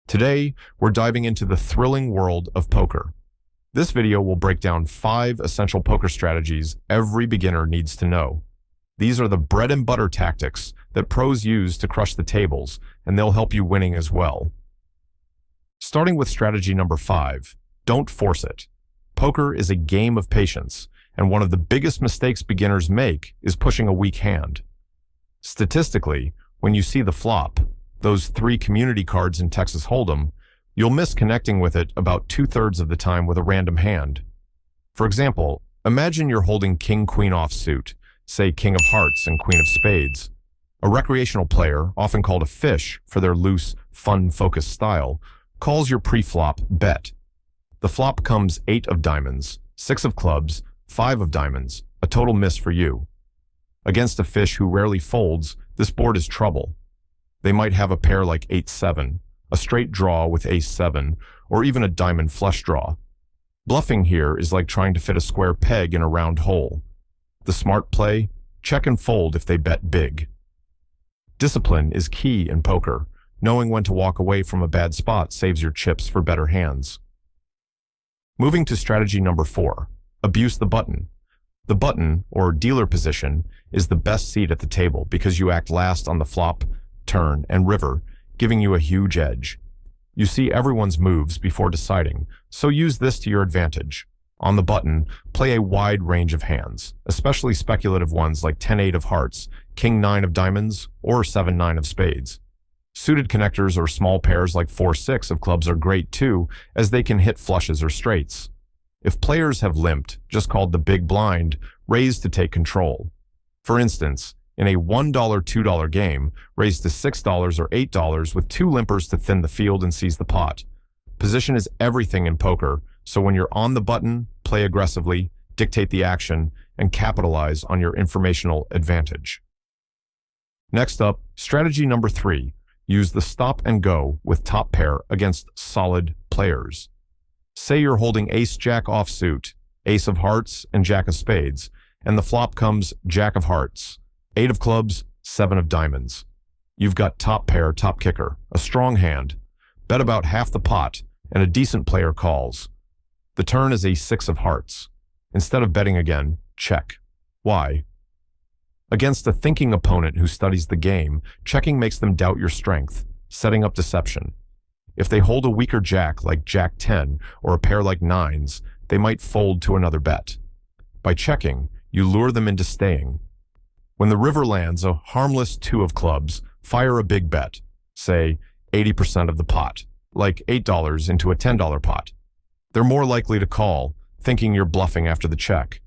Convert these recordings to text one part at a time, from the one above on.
Today, we're diving into the thrilling world of poker. This video will break down 5 essential poker strategies every beginner needs to know. These are the bread and butter tactics that pros use to crush the tables, and they'll help you winning as well. Starting with strategy number 5, don't force it. Poker is a game of patience, and one of the biggest mistakes beginners make is pushing a weak hand. Statistically, when you see the flop, those 3 community cards in Texas Hold'em, you'll miss connecting with it about 2/3 of the time with a random hand. For example, imagine you're holding king-queen offsuit, say king of hearts and queen of spades. A recreational player, often called a fish for their loose, fun-focused style, calls your pre-flop bet. The flop comes 8 of diamonds, 6 of clubs, 5 of diamonds, a total miss for you. Against a fish who rarely folds, this board is trouble. They might have a pair like 8-7, a straight draw with ace-7, or even a diamond flush draw. Bluffing here is like trying to fit a square peg in a round hole. The smart play, check and fold if they bet big. Discipline is key in poker. Knowing when to walk away from a bad spot saves your chips for better hands. Moving to strategy number 4, abuse the button. The button, or dealer position, is the best seat at the table because you act last on the flop, turn, and river, giving you a huge edge. You see everyone's moves before deciding, so use this to your advantage. On the button, play a wide range of hands, especially speculative ones like 10-8 of hearts, king-9 of diamonds, or 7-9 of spades. Suited connectors or small pairs like 4-6 of clubs are great too, as they can hit flushes or straights. If players have limped, just called the big blind, raise to take control. For instance, in a $1, $2 game, raise to $6 or $8 with 2 limpers to thin the field and seize the pot. Position is everything in poker, so when you're on the button, play aggressively, dictate the action, and capitalize on your informational advantage. Next up, strategy number 3. Use the stop and go with top pair against solid players. Say you're holding ace-jack offsuit, ace of hearts, and jack of spades, and the flop comes jack of hearts, 8 of clubs, 7 of diamonds. You've got top pair, top kicker, a strong hand, bet about half the pot, and a decent player calls. The turn is a 6 of hearts. Instead of betting again, check. Why? Against a thinking opponent who studies the game, checking makes them doubt your strength, setting up deception. If they hold a weaker jack like jack 10 or a pair like 9s, they might fold to another bet. By checking, you lure them into staying. When the river lands a harmless 2 of clubs, fire a big bet, say 80% of the pot, like $8 into a $10 pot. They're more likely to call, thinking you're bluffing after the check.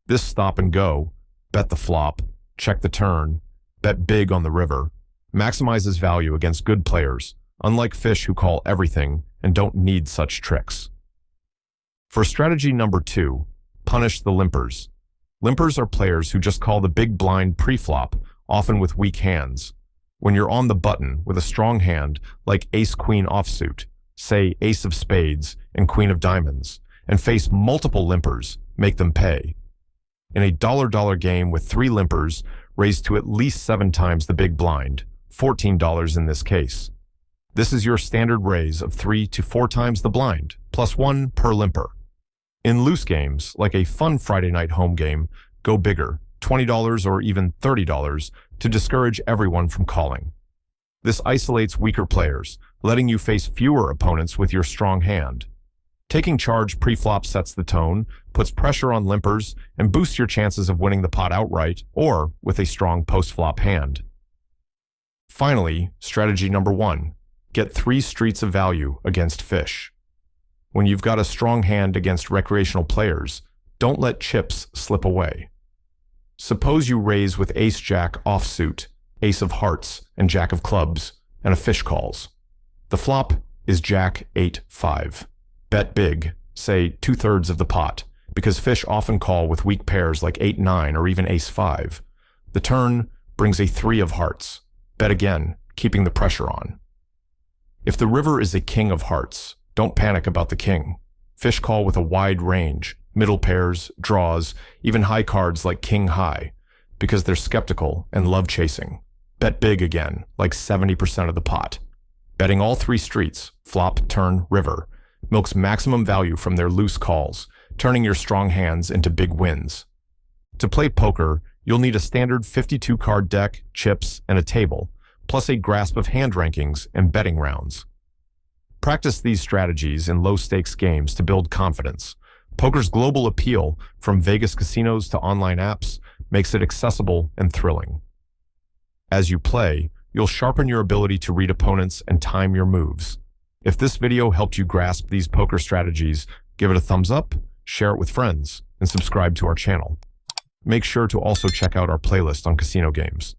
This stop and go, bet the flop, check the turn, bet big on the river, maximizes value against good players, unlike fish who call everything and don't need such tricks. For strategy number 2, punish the limpers. Limpers are players who just call the big blind pre-flop, often with weak hands. When you're on the button with a strong hand like ace-queen offsuit, say ace of spades and queen of diamonds, and face multiple limpers, make them pay. In a $dollar game with 3 limpers, raise to at least 7 times the big blind, $14 in this case. This is your standard raise of 3 to 4 times the blind, plus 1 per limper. In loose games, like a fun Friday night home game, go bigger, $20 or even $30, to discourage everyone from calling. This isolates weaker players, letting you face fewer opponents with your strong hand. Taking charge pre-flop sets the tone, puts pressure on limpers, and boosts your chances of winning the pot outright or with a strong post-flop hand. Finally, strategy number 1. Get 3 streets of value against fish. When you've got a strong hand against recreational players, don't let chips slip away. Suppose you raise with ace-jack offsuit, ace of hearts, and jack of clubs, and a fish calls. The flop is jack 8-5. Bet big, say 2/3 of the pot, because fish often call with weak pairs like 8-9 or even ace-5. The turn brings a 3 of hearts. Bet again, keeping the pressure on. If the river is a king of hearts, don't panic about the king. Fish call with a wide range, middle pairs, draws, even high cards like king high, because they're skeptical and love chasing. Bet big again, like 70% of the pot. Betting all 3 streets, flop, turn, river, milks maximum value from their loose calls, turning your strong hands into big wins. To play poker, you'll need a standard 52-card deck, chips, and a table, plus a grasp of hand rankings and betting rounds. Practice these strategies in low-stakes games to build confidence. Poker's global appeal, from Vegas casinos to online apps, makes it accessible and thrilling. As you play, you'll sharpen your ability to read opponents and time your moves. If this video helped you grasp these poker strategies, give it a thumbs up, share it with friends, and subscribe to our channel. Make sure to also check out our playlist on casino games.